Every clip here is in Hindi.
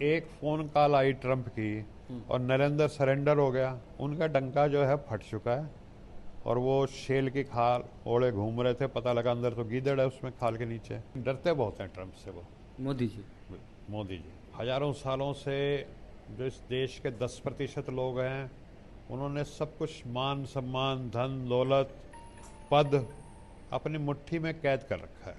एक फोन कॉल आई ट्रंप की और नरेंद्र सरेंडर हो गया। उनका डंका जो है फट चुका है और वो शेल की खाल ओढ़े घूम रहे थे, पता लगा अंदर तो गीदड़ है उसमें खाल के नीचे। डरते बहुत हैं ट्रंप से वो मोदी जी। मोदी जी। हजारों सालों से जो इस देश के 10% लोग हैं, उन्होंने सब कुछ मान सम्मान धन दौलत पद अपनी मुट्ठी में कैद कर रखा है,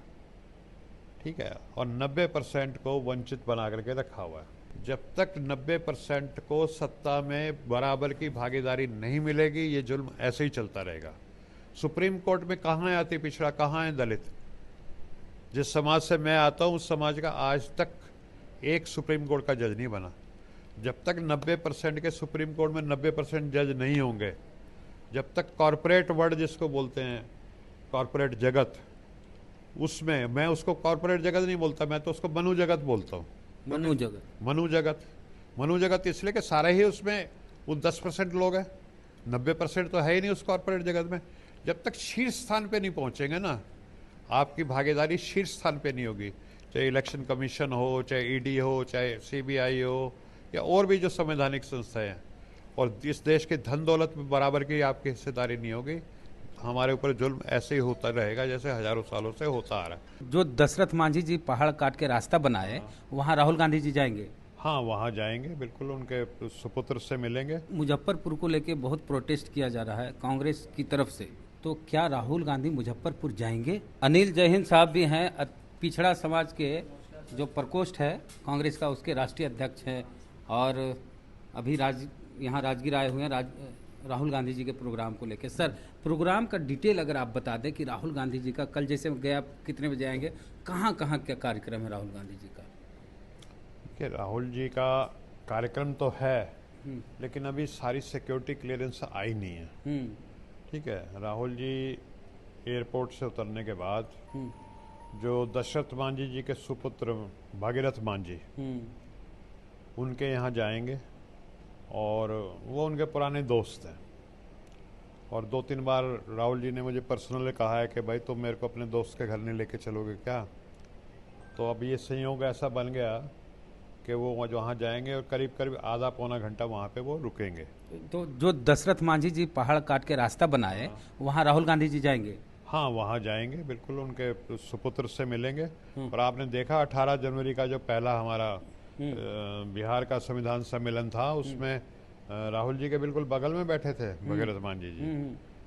ठीक है, और 90% को वंचित बना करके रखा हुआ है। जब तक 90% को सत्ता में बराबर की भागीदारी नहीं मिलेगी, ये जुल्म ऐसे ही चलता रहेगा। सुप्रीम कोर्ट में कहाँ है अति पिछड़ा, कहाँ है दलित? जिस समाज से मैं आता हूँ उस समाज का आज तक एक सुप्रीम कोर्ट का जज नहीं बना। जब तक 90% के सुप्रीम कोर्ट में 90% जज नहीं होंगे, जब तक कॉरपोरेट वर्ल्ड जिसको बोलते हैं, कॉरपोरेट जगत, उसमें मैं उसको कॉरपोरेट जगत नहीं बोलता, मैं तो उसको मनु जगत बोलता हूँ। मनु जगत। मनु जगत इसलिए कि सारे ही उसमें वो 10% लोग हैं, 90% तो है ही नहीं उस कॉरपोरेट जगत में। जब तक शीर्ष स्थान पे नहीं पहुंचेंगे ना, आपकी भागीदारी शीर्ष स्थान पे नहीं होगी, चाहे इलेक्शन कमीशन हो, चाहे ईडी हो, चाहे सीबीआई हो, या और भी जो संवैधानिक संस्थाएं हैं, और इस देश की धन दौलत में बराबर की आपकी हिस्सेदारी नहीं होगी, हमारे ऊपर जुल्म ऐसे ही होता रहेगा जैसे हजारों सालों से होता आ रहा है। जो दशरथ मांझी जी पहाड़ काट के रास्ता बनाए, वहाँ राहुल गांधी जी जाएंगे? हाँ, वहाँ जाएंगे, बिल्कुल उनके सुपुत्र से मिलेंगे। मुजफ्फरपुर को लेके बहुत प्रोटेस्ट किया जा रहा है कांग्रेस की तरफ से, तो क्या राहुल गांधी मुजफ्फरपुर जाएंगे? अनिल जैन साहब भी हैं, पिछड़ा समाज के जो प्रकोष्ठ है कांग्रेस का, उसके राष्ट्रीय अध्यक्ष हैं, और अभी यहाँ राजगीर आए हुए हैं राहुल गांधी जी के प्रोग्राम को लेकर। सर, प्रोग्राम का डिटेल अगर आप बता दें कि राहुल गांधी जी का कल जैसे गया, कितने बजे आएंगे, कहाँ कहाँ क्या कार्यक्रम है राहुल गांधी जी का? कि राहुल जी का कार्यक्रम तो है, लेकिन अभी सारी सिक्योरिटी क्लियरेंस आई नहीं है, ठीक है। राहुल जी एयरपोर्ट से उतरने के बाद जो दशरथ मांझी जी के सुपुत्र भागीरथ मांझी, उनके यहाँ जाएंगे, और वो उनके पुराने दोस्त हैं। और 2-3 बार राहुल जी ने मुझे पर्सनली कहा है कि भाई तुम मेरे को अपने दोस्त के घर नहीं लेके चलोगे क्या? तो अब ये संयोग ऐसा बन गया कि वो वहाँ जाएंगे और करीब करीब आधा पौना घंटा वहाँ पे वो रुकेंगे। तो जो दशरथ मांझी जी पहाड़ काट के रास्ता बनाए, वहाँ राहुल गांधी जी जाएंगे? हाँ, वहाँ जाएंगे, बिल्कुल उनके सुपुत्र से मिलेंगे। और आपने देखा 18 जनवरी का जो पहला हमारा बिहार का संविधान सम्मेलन था, उसमें राहुल जी के बिल्कुल बगल में बैठे थे भगीरथ मांझी जी,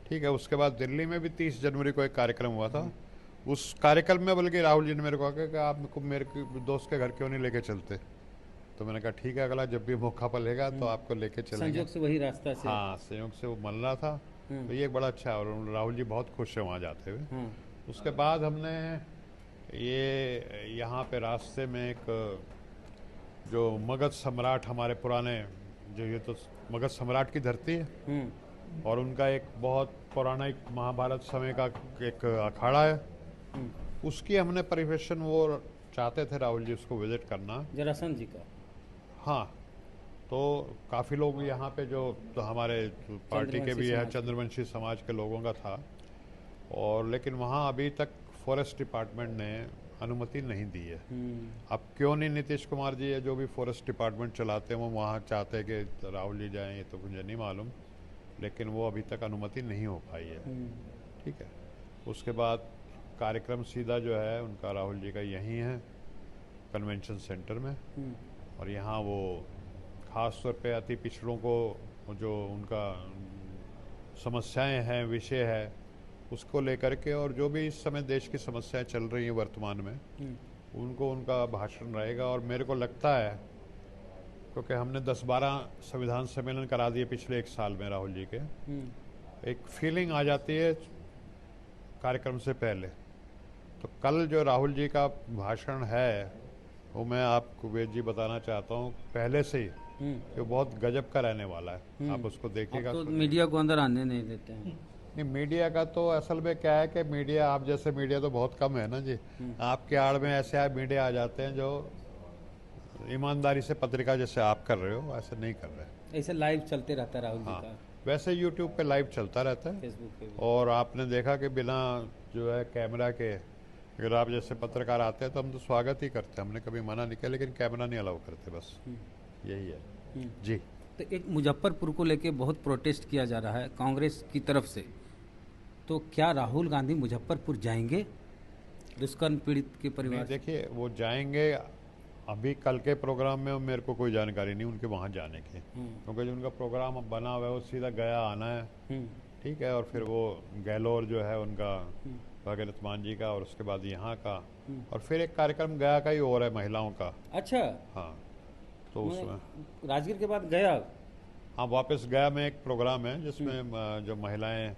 ठीक है। उसके बाद दिल्ली में भी 30 जनवरी को एक कार्यक्रम हुआ था। उस कार्यक्रम में बल्कि राहुल जी ने मेरे को कहा कि आप मेरे दोस्त के घर क्यों नहीं लेके चलते? तो मैंने कहा ठीक है, अगला जब भी मौका पड़ेगा तो आपको लेके चलेंगे। संयोग से वही रास्ता से। हाँ, संयोग से वो मिल रहा था, तो ये एक बड़ा अच्छा है, और राहुल जी बहुत खुश है वहाँ जाते हुए। उसके बाद हमने ये यहाँ पे रास्ते में एक जो मगध सम्राट, हमारे पुराने जो, ये तो मगध सम्राट की धरती है, और उनका एक बहुत पुराना एक महाभारत समय का एक अखाड़ा है, उसकी हमने परिवेशन वो चाहते थे राहुल जी उसको विजिट करना, जरासंध जी का। हाँ, तो काफ़ी लोग यहाँ पे जो तो हमारे पार्टी के भी है, चंद्रवंशी समाज के लोगों का था, और लेकिन वहाँ अभी तक फॉरेस्ट डिपार्टमेंट ने अनुमति नहीं दी है। अब क्यों नहीं नीतीश कुमार जी है जो भी फॉरेस्ट डिपार्टमेंट चलाते हैं, वो वहाँ चाहते हैं कि राहुल जी जाएं, ये तो मुझे नहीं मालूम, लेकिन वो अभी तक अनुमति नहीं हो पाई है, ठीक है। उसके बाद कार्यक्रम सीधा जो है उनका राहुल जी का यहीं है कन्वेंशन सेंटर में, और यहाँ वो ख़ास तौर पे अति पिछड़ों को जो उनका समस्याएं हैं, विषय है, उसको लेकर के, और जो भी इस समय देश की समस्याएं चल रही हैं वर्तमान में, उनको उनका भाषण रहेगा। और मेरे को लगता है, क्योंकि हमने 10-12 संविधान सम्मेलन करा दिए पिछले 1 साल में राहुल जी के, एक फीलिंग आ जाती है कार्यक्रम से पहले। तो कल जो राहुल जी का भाषण है, वो मैं आपको वेद जी बताना चाहता हूँ पहले से ही, कि बहुत गजब का रहने वाला है। आप उसको देखिएगा। तो मीडिया को अंदर आने नहीं देते हैं। नहीं, मीडिया का तो असल में क्या है कि मीडिया, आप जैसे मीडिया तो बहुत कम है ना जी, आपके आड़ में ऐसे मीडिया आ जाते हैं जो ईमानदारी से पत्रिका जैसे आप कर रहे हो ऐसे नहीं कर रहे। ऐसे लाइव चलते रहता है राहुल जी का। वैसे यूट्यूब पे लाइव चलता रहता है, फेसबुक पे भी। और आपने देखा कि बिना जो है कैमरा के अगर आप जैसे पत्रकार आते हैं तो हम तो स्वागत ही करते हैं, हमने कभी मना नहीं किया, लेकिन कैमरा नहीं अलाउ करते, बस यही है। जी। तो एक मुजफ्फरपुर को लेके बहुत प्रोटेस्ट किया जा रहा है कांग्रेस की तरफ से, तो क्या राहुल गांधी मुजफ्फरपुर जाएंगे दुष्कर्म पीड़ित के नहीं, परिवार से? देखिए वो जाएंगे, अभी कल के प्रोग्राम में मेरे को कोई जानकारी नहीं उनके वहाँ जाने की, क्योंकि जो उनका प्रोग्राम अब बना हुआ है वो सीधा गया आना है, ठीक है, और फिर वो गहलोर जो है उनका भगत मान जी का, और उसके बाद यहाँ का, और फिर एक कार्यक्रम गया का ही और है महिलाओं का। अच्छा, हाँ, तो उसमें राजगीर के बाद गया। हाँ, वापस गया में एक प्रोग्राम है जिसमें जो महिलाएं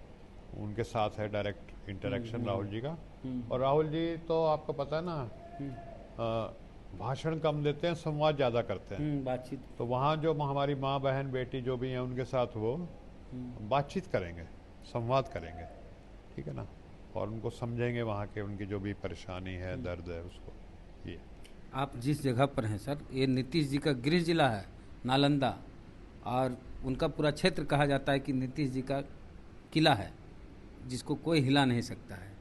उनके साथ है, डायरेक्ट इंटरेक्शन राहुल जी का। और राहुल जी तो आपको पता है ना, भाषण कम देते हैं, संवाद ज़्यादा करते हैं, बातचीत। तो वहाँ जो हमारी माँ बहन बेटी जो भी हैं उनके साथ वो बातचीत करेंगे, संवाद करेंगे, ठीक है ना, और उनको समझेंगे वहाँ के उनकी जो भी परेशानी है, दर्द है उसको। ये आप जिस जगह पर हैं सर, ये नीतीश जी का गृह जिला है नालंदा, और उनका पूरा क्षेत्र कहा जाता है कि नीतीश जी का किला है जिसको कोई हिला नहीं सकता है।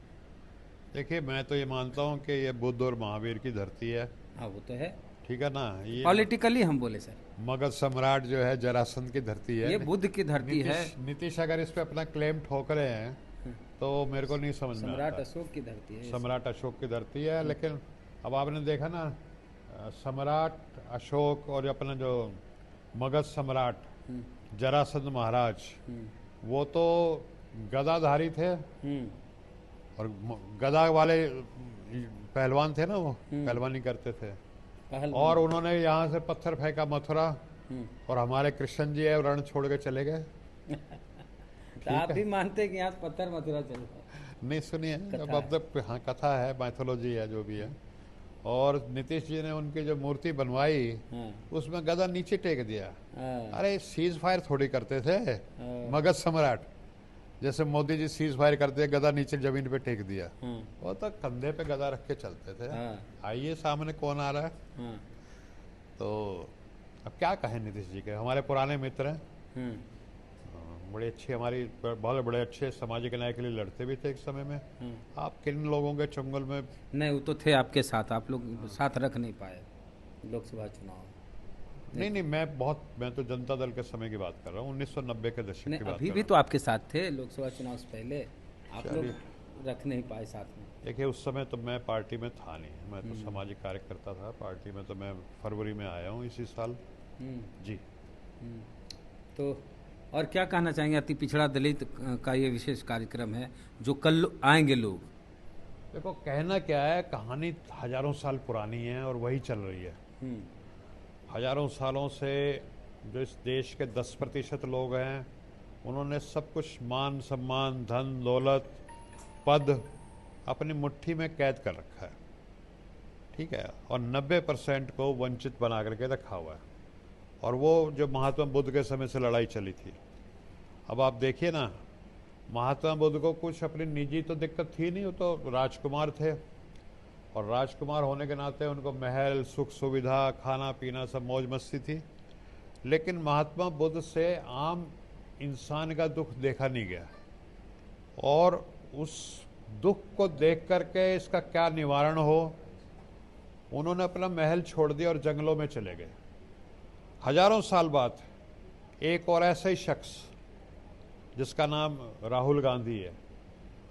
देखिए, मैं तो ये मानता हूँ कि ये बुद्ध और महावीर की धरती है। हाँ, वो तो है, ठीक है ना, ये पॉलिटिकली हम बोले सर, मगध सम्राट जो है जरासंध की धरती है, ये बुद्ध की धरती है। नीतीश अगर इस पे अपना क्लेम ठोक रहे हैं तो मेरे को नहीं समझ में सम्राट आता। अशोक की धरती है, सम्राट अशोक की धरती है, लेकिन अब आपने देखा ना, सम्राट अशोक और अपना जो मगध सम्राट जरासंध महाराज, वो तो गदाधारी थे, और गदा वाले पहलवान थे ना, वो पहलवानी करते थे, और उन्होंने यहाँ से पत्थर फेंका मथुरा, और हमारे कृष्ण जी है रण छोड़ के चले गए। तो आप भी मानते हैं कि यहाँ से पत्थर मथुरा चले? नहीं, सुनिए, अब तो हाँ कथा है, माइथोलॉजी है जो भी है, और नीतीश जी ने उनकी जो मूर्ति बनवाई उसमें गदा नीचे टेक दिया। अरे सीज फायर थोड़ी करते थे मगध सम्राट, जैसे मोदी जी सीज फायर करते हैं, गदा नीचे जमीन पे टेक दिया, वो तो कंधे पे गदा रख के चलते थे। आइए सामने कौन आ रहा है। तो अब क्या कहें नीतीश जी के, हमारे पुराने मित्र हैं, बड़े अच्छे, हमारी बहुत बड़े अच्छे सामाजिक न्याय के लिए लड़ते भी थे एक समय में। आप किन लोगों के चंगुल में? नहीं, वो तो थे आपके साथ, आप लोग साथ रख नहीं पाए लोकसभा चुनाव। नहीं, मैं तो जनता दल के समय की बात कर रहा हूँ, 1990 के दशक की बात। अभी भी तो आपके साथ थे लोकसभा चुनाव से पहले, आप लोग रख नहीं पाए साथ में। देखिए, उस समय तो मैं पार्टी में था नहीं, मैं तो सामाजिक कार्यकर्ता था। पार्टी में तो मैं फरवरी में आया हूँ इसी साल। जी। तो और क्या कहना चाहेंगे, अति पिछड़ा दलित का ये विशेष कार्यक्रम है जो कल आएंगे लोग? देखो, कहना क्या है, कहानी हजारों साल पुरानी है और वही चल रही है। हजारों सालों से जो इस देश के 10% लोग हैं, उन्होंने सब कुछ, मान सम्मान, धन दौलत, पद अपनी मुट्ठी में कैद कर रखा है, ठीक है, और 90% को वंचित बना करके रखा हुआ है। और वो जो महात्मा बुद्ध के समय से लड़ाई चली थी, अब आप देखिए ना, महात्मा बुद्ध को कुछ अपनी निजी तो दिक्कत थी नहीं, वो तो राजकुमार थे, और राजकुमार होने के नाते उनको महल, सुख सुविधा, खाना पीना सब मौज मस्ती थी। लेकिन महात्मा बुद्ध से आम इंसान का दुख देखा नहीं गया, और उस दुख को देख करके इसका क्या निवारण हो, उन्होंने अपना महल छोड़ दिया और जंगलों में चले गए। हजारों साल बाद एक और ऐसा ही शख्स जिसका नाम राहुल गांधी है,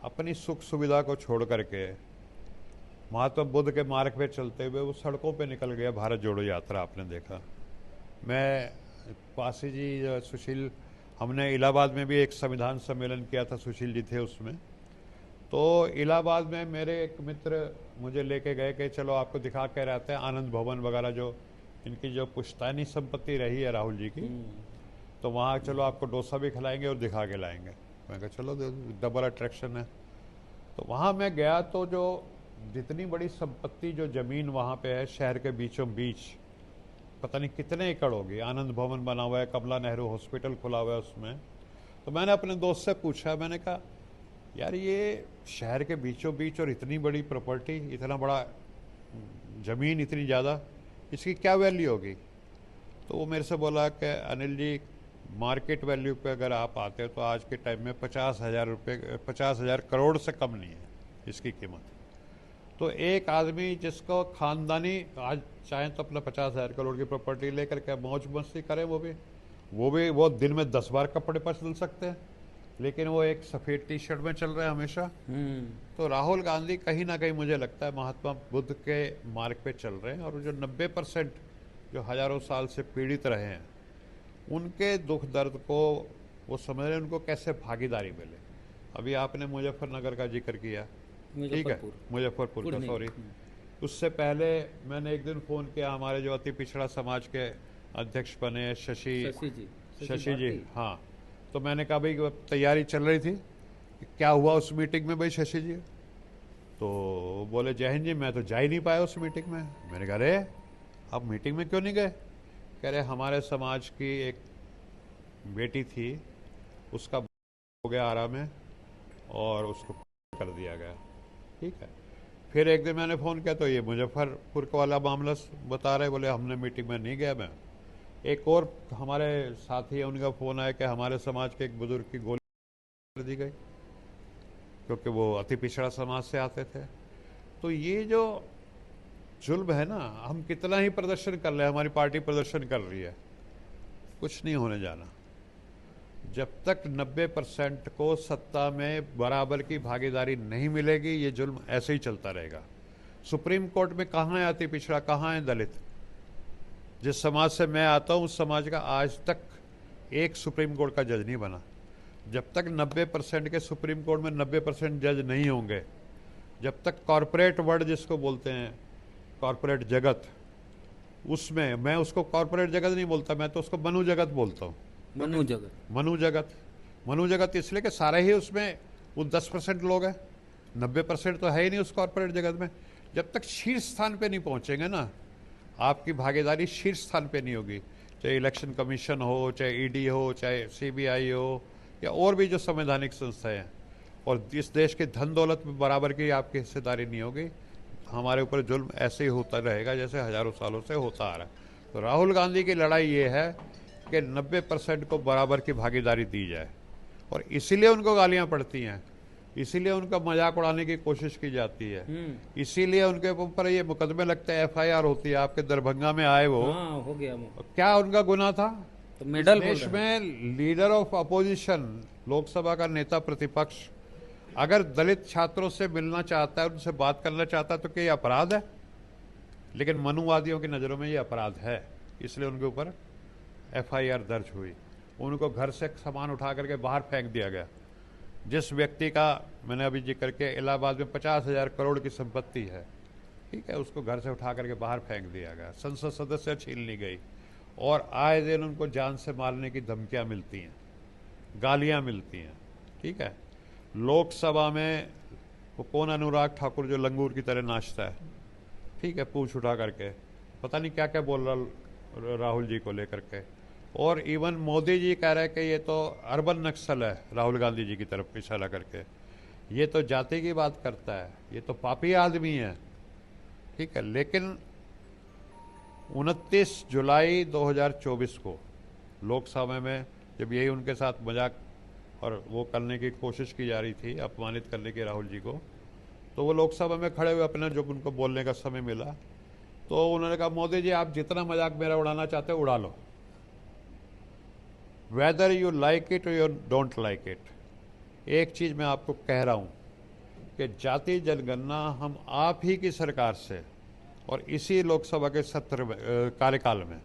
अपनी सुख सुविधा को छोड़ करके महात्मा बुद्ध के मार्ग पे चलते हुए वो सड़कों पे निकल गया। भारत जोड़ो यात्रा आपने देखा। मैं पासी जी, सुशील, हमने इलाहाबाद में भी एक संविधान सम्मेलन किया था, सुशील जी थे उसमें। तो इलाहाबाद में मेरे एक मित्र मुझे लेके गए कि चलो आपको दिखा के रहते हैं आनंद भवन वगैरह, जो इनकी जो पुश्तैनी संपत्ति रही है राहुल जी की, तो वहाँ चलो आपको डोसा भी खिलाएंगे और दिखा के लाएंगे। मैं कहा चलो, डबल अट्रैक्शन है। तो वहाँ मैं गया तो जो जितनी बड़ी संपत्ति, जो ज़मीन वहाँ पे है शहर के बीचों बीच, पता नहीं कितने एकड़ होगी। आनंद भवन बना हुआ है, कमला नेहरू हॉस्पिटल खुला हुआ है उसमें। तो मैंने अपने दोस्त से पूछा, मैंने कहा यार ये शहर के बीचों बीच और इतनी बड़ी प्रॉपर्टी, इतना बड़ा ज़मीन, इतनी ज़्यादा, इसकी क्या वैल्यू होगी? तो वो मेरे से बोला कि अनिल जी, मार्केट वैल्यू पे अगर आप आते हो तो आज के टाइम में 50,000 करोड़ से कम नहीं है इसकी कीमत। तो एक आदमी जिसको खानदानी आज चाहे तो अपना 50,000 करोड़ की प्रॉपर्टी लेकर के मौज मस्ती करे, वो दिन में 10 बार कपड़े बदल सकते हैं, लेकिन वो एक सफ़ेद टी शर्ट में चल रहे हैं हमेशा। तो राहुल गांधी कहीं ना कहीं मुझे लगता है महात्मा बुद्ध के मार्ग पे चल रहे हैं, और जो 90% जो हजारों साल से पीड़ित रहे हैं उनके दुख दर्द को वो समझ रहे हैं, उनको कैसे भागीदारी मिले। अभी आपने मुजफ्फरनगर का जिक्र किया, ठीक है, मुजफ्फरपुर का, सॉरी। उससे पहले मैंने एक दिन फ़ोन किया, हमारे जो अति पिछड़ा समाज के अध्यक्ष बने शशि जी, हाँ, तो मैंने कहा भाई तैयारी चल रही थी, क्या हुआ उस मीटिंग में भाई शशि जी? तो बोले जय हिंद जी, मैं तो जा ही नहीं पाया उस मीटिंग में। मैंने कहा अरे आप मीटिंग में क्यों नहीं गए? कह रहे हमारे समाज की एक बेटी थी, उसका हो गया आरा में और उसको कर दिया गया। ठीक है, फिर एक दिन मैंने फ़ोन किया तो ये मुजफ्फरपुर वाला मामला बता रहे, बोले हमने मीटिंग में नहीं गया मैं। एक और हमारे साथी है, उनका फ़ोन आया कि हमारे समाज के एक बुजुर्ग की गोली कर दी गई क्योंकि वो अति पिछड़ा समाज से आते थे। तो ये जो जुल्म है ना, हम कितना ही प्रदर्शन कर रहे हैं, हमारी पार्टी प्रदर्शन कर रही है, कुछ नहीं होने जाना। जब तक 90% को सत्ता में बराबर की भागीदारी नहीं मिलेगी, ये जुल्म ऐसे ही चलता रहेगा। सुप्रीम कोर्ट में कहाँ है अति पिछड़ा, कहाँ है दलित? जिस समाज से मैं आता हूँ उस समाज का आज तक एक सुप्रीम कोर्ट का जज नहीं बना। जब तक 90% के सुप्रीम कोर्ट में 90% जज नहीं होंगे, जब तक कॉरपोरेट वर्ल्ड जिसको बोलते हैं, कॉरपोरेट जगत, उसमें मैं उसको कॉरपोरेट जगत नहीं बोलता, मैं तो उसको मनु जगत बोलता हूँ। मनु जगत इसलिए कि सारे ही उसमें वो 10% लोग हैं, 90% तो है ही नहीं उस कॉरपोरेट जगत में। जब तक शीर्ष स्थान पे नहीं पहुंचेंगे ना, आपकी भागीदारी शीर्ष स्थान पे नहीं होगी, चाहे इलेक्शन कमीशन हो, चाहे ईडी हो, चाहे सीबीआई हो, या और भी जो संवैधानिक संस्थाएं हैं, और इस देश की धन दौलत में बराबर की आपकी हिस्सेदारी नहीं होगी, हमारे ऊपर जुल्म ऐसे ही होता रहेगा जैसे हजारों सालों से होता आ रहा है। तो राहुल गांधी की लड़ाई ये है कि 90% को बराबर की भागीदारी दी जाए, और इसीलिए उनको गालियां पड़ती हैं, इसीलिए उनका मजाक उड़ाने की कोशिश की जाती है, इसीलिए उनके ऊपर ये मुकदमे लगते हैं, FIR होती है। आपके दरभंगा में आए वो, हाँ, हो गया। क्या उनका गुनाह था? तो मेडल देश में लीडर ऑफ अपोजिशन, लोकसभा का नेता प्रतिपक्ष, अगर दलित छात्रों से मिलना चाहता है, उनसे बात करना चाहता है, तो क्या ये अपराध है? लेकिन मनुवादियों की नज़रों में ये अपराध है, इसलिए उनके ऊपर FIR दर्ज हुई। उनको घर से सामान उठा करके बाहर फेंक दिया गया। जिस व्यक्ति का मैंने अभी जिक्र किया, इलाहाबाद में 50,000 करोड़ की संपत्ति है, ठीक है, उसको घर से उठा करके बाहर फेंक दिया गया, संसद सदस्य छीन ली गई, और आए दिन उनको जान से मारने की धमकियां मिलती हैं, गालियां मिलती हैं। ठीक है, लोकसभा में वो कौन अनुराग ठाकुर जो लंगूर की तरह नाचता है, ठीक है, पूछ उठा करके पता नहीं क्या क्या बोल रहा राहुल जी को लेकर के, और इवन मोदी जी कह रहे हैं कि ये तो अर्बन नक्सल है, राहुल गांधी जी की तरफ इशारा करके, ये तो जाति की बात करता है, ये तो पापी आदमी है। ठीक है, लेकिन 29 जुलाई 2024 को लोकसभा में जब यही उनके साथ मजाक और वो करने की कोशिश की जा रही थी, अपमानित करने की राहुल जी को, तो वो लोकसभा में खड़े हुए अपने जब उनको बोलने का समय मिला तो उन्होंने कहा मोदी जी आप जितना मजाक मेरा उड़ाना चाहते हो उड़ा लो, वेदर यू लाइक इट और यू डोंट लाइक इट। एक चीज़ मैं आपको कह रहा हूँ कि जाति जनगणना हम आप ही की सरकार से और इसी लोकसभा के सत्र कार्यकाल में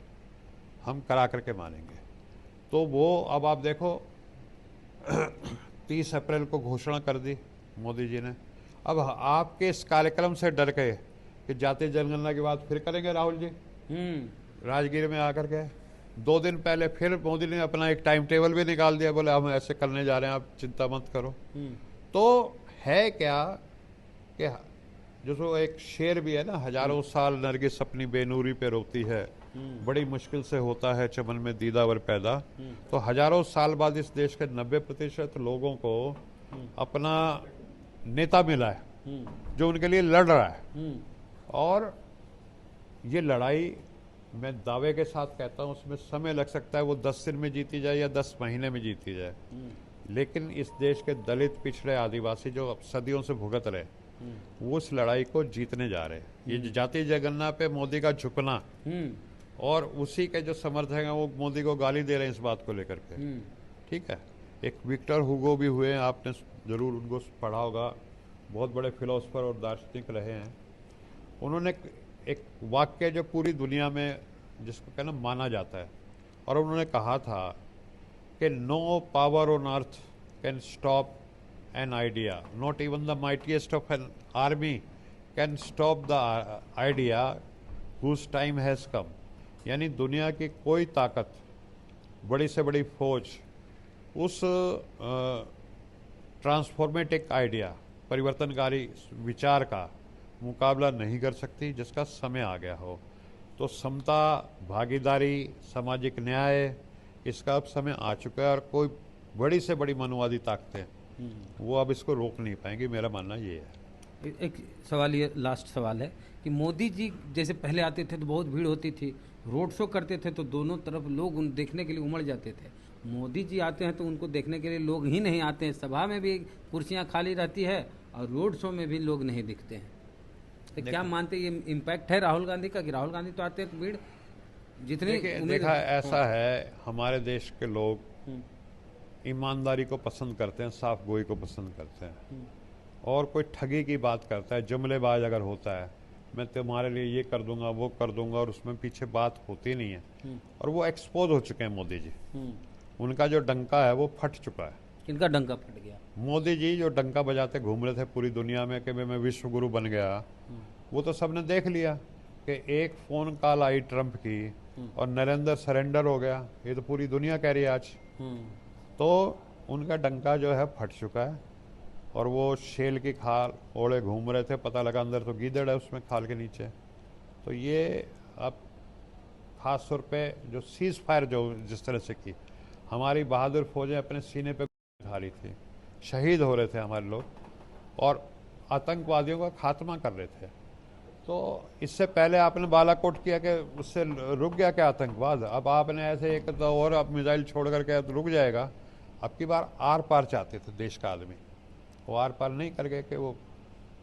हम करा करके मानेंगे। तो वो अब आप देखो 30 अप्रैल को घोषणा कर दी मोदी जी ने। अब आपके इस कार्यक्रम से डर गए कि जाति जनगणना के बाद फिर करेंगे राहुल जी राजगीर में आकर के। 2 दिन पहले फिर मोदी ने अपना एक टाइम टेबल भी निकाल दिया, बोले हम ऐसे करने जा रहे हैं, आप चिंता मत करो। तो है क्या कि जो एक शेर भी है ना, हजारों साल नरगिस अपनी बेनूरी पे रोती है, बड़ी मुश्किल से होता है चमन में दीदावर पैदा। तो हजारों साल बाद इस देश के 90% लोगों को अपना नेता मिला है जो उनके लिए लड़ रहा है, और ये लड़ाई मैं दावे के साथ कहता हूँ उसमें समय लग सकता है, वो 10 दिन में जीती जाए या 10 महीने में जीती जाए, लेकिन इस देश के दलित, पिछड़े, आदिवासी जो अब सदियों से भुगत रहे वो इस लड़ाई को जीतने जा रहे हैं। ये जो जातीय जनगणना पे मोदी का झुकना और उसी के जो समर्थक हैं वो मोदी को गाली दे रहे हैं इस बात को लेकर के, ठीक है। एक विक्टर हुगो भी हुए हैं, आपने जरूर उनको पढ़ा होगा, बहुत बड़े फिलोसफर और दार्शनिक रहे हैं। उन्होंने एक वाक्य जो पूरी दुनिया में जिसको कहना माना जाता है, और उन्होंने कहा था कि no power on earth can stop an idea, not even the mightiest of an army can stop the idea whose time has come. यानी दुनिया की कोई ताकत, बड़ी से बड़ी फौज उस ट्रांसफॉर्मेटिव आइडिया, परिवर्तनकारी विचार का मुकाबला नहीं कर सकती जिसका समय आ गया हो। तो समता, भागीदारी, सामाजिक न्याय, इसका अब समय आ चुका है और कोई बड़ी से बड़ी मनुवादी ताकतें वो अब इसको रोक नहीं पाएंगी, मेरा मानना ये है। एक सवाल, ये लास्ट सवाल है कि मोदी जी जैसे पहले आते थे तो बहुत भीड़ होती थी, रोड शो करते थे तो दोनों तरफ लोग उन देखने के लिए उमड़ जाते थे। मोदी जी आते हैं तो उनको देखने के लिए लोग ही नहीं आते हैं, सभा में भी कुर्सियां खाली रहती है और रोड शो में भी लोग नहीं दिखते हैं। तो क्या मानते हैं ये इम्पैक्ट है राहुल गांधी का कि राहुल गांधी तो आते हैं भीड़ जितनी देखा ऐसा है, हमारे देश के लोग ईमानदारी को पसंद करते हैं, साफ गोई को पसंद करते हैं। और कोई ठगी की बात करता है, जुमलेबाज अगर होता है, मैं तुम्हारे लिए ये कर दूंगा वो कर दूंगा, और उसमें पीछे बात होती नहीं है, और वो एक्सपोज हो चुके हैं मोदी जी। उनका जो डंका है वो फट चुका है। किनका डंका फट गया? मोदी जी जो डंका बजाते घूम रहे थे पूरी दुनिया में कि मैं विश्व गुरु बन गया, वो तो सबने देख लिया कि एक फोन कॉल आई ट्रंप की और नरेंद्र सरेंडर हो गया। ये तो पूरी दुनिया कह रही है आज। तो उनका डंका जो है फट चुका है, और वो शेल की खाल ओढ़े घूम रहे थे, पता लगा अंदर तो गीदड़ है उसमें खाल के नीचे। तो ये अब खास तौर पे जो सीज फायर जो जिस तरह से की, हमारी बहादुर फौजें अपने सीने पे खा रही थी, शहीद हो रहे थे हमारे लोग, और आतंकवादियों का खात्मा कर रहे थे। तो इससे पहले आपने बालाकोट किया कि उससे रुक गया क्या आतंकवाद? अब आपने ऐसे एक तो और अब मिसाइल छोड़ करके तो रुक जाएगा। अब की बार आर पार चाहते थे देश का आदमी, वो आर पार नहीं कर गए कि वो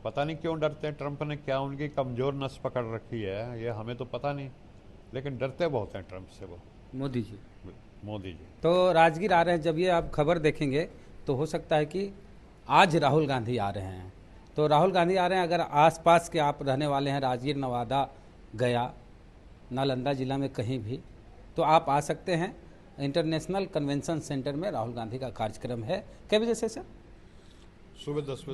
पता नहीं क्यों डरते हैं। ट्रंप ने क्या उनकी कमज़ोर नस पकड़ रखी है ये हमें तो पता नहीं, लेकिन डरते बहुत हैं ट्रंप से वो मोदी जी। तो राजगीर आ रहे हैं, जब ये आप खबर देखेंगे तो हो सकता है कि आज राहुल गांधी आ रहे हैं। तो राहुल गांधी आ रहे हैं, अगर आसपास के आप रहने वाले हैं, राजगीर, नवादा, गया, नालंदा जिला में कहीं भी, तो आप आ सकते हैं। इंटरनेशनल कन्वेंशन सेंटर में राहुल गांधी का कार्यक्रम है। कै बजे से सर? सुबह 10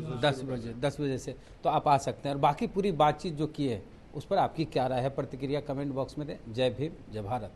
बजे। 10 बजे से तो आप आ सकते हैं। और बाकी पूरी बातचीत जो की है उस पर आपकी क्या राय है, प्रतिक्रिया कमेंट बॉक्स में दें। जय भीम, जय भारत।